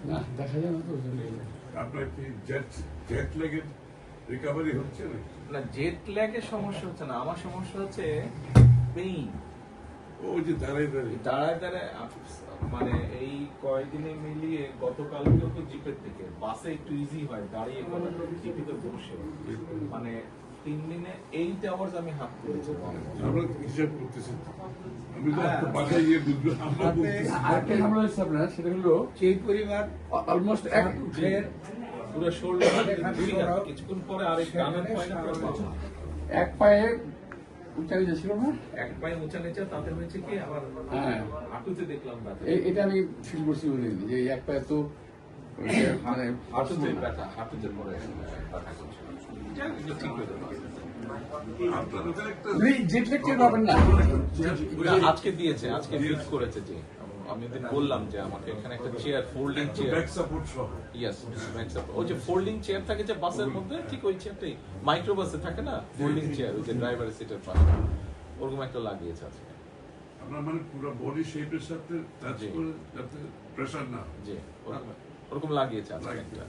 না দেখা যায় না তো। আপনার কি জেট লেগের রিকভারি হচ্ছে না? না, জেট ল্যাগের সমস্যা হচ্ছে না, আমার সমস্যা হচ্ছে পেইন। ওই যে দাঁড়ায় দাঁড়িয়ে দাঁড়ায় মানে এই কয়েকদিনে মিলিয়ে গতকালকেও তো জিপের থেকে বাসে একটু ইজি হয়, দাঁড়িয়ে করা জিপিতে বসে মানে 3 দিনে 8 আওয়ার্স আমি হাত তুলেছি। আমরা হিসাব করতেছি। আমি তো আপনার বাসায় গিয়ে বুঝবো আমরা বলতেছি। আরেকটা ঝামেলা হচ্ছে আপনার, সেটা হলো সেই পরিমাণ অলমোস্ট এক ফের পুরো শোল্ডার কিছুক্ষণ পরে আরেক টানের পয়না এক পায়ে উঁচা নিচে ছিল না। এক পায়ে উঁচা নিচে, তাতে হয়েছে কি আবার হ্যাঁ, হাঁটুতে দেখলাম ব্যথা। এটা আমি ফিল করছি বলে যে এই এক পায়ে তো মানে হাঁটুতে ব্যথা, হাঁটুতে পরে ব্যথা করছে। যাক, এগুলো ঠিক হয়ে যাবে। আপনার ওখানে একটা জেট ল্যাগ টের পাবেন না। আজকে দিয়েছে, আজকে ফিক্স করেছে। যে আমি ওদের বললাম যে আমাকে এখানে একটা chair, folding chair, back support সহ। ইয়েস, ওই যে ফোল্ডিং চেয়ার থাকে যে বাসের মধ্যে, ঠিক ওই চেয়ারটাই মাইক্রো বাসে থাকে না, ফোল্ডিং চেয়ার, ওই যে ড্রাইভারের সিটের পাশে, ওরকম একটা লাগিয়েছে আজকে। আপনার মানে পুরো বডি শেপের সাথে টাচ জি। করে যাতে প্রেসার না হয়। যে ওরকম লাগিয়েছে আজকে একটা।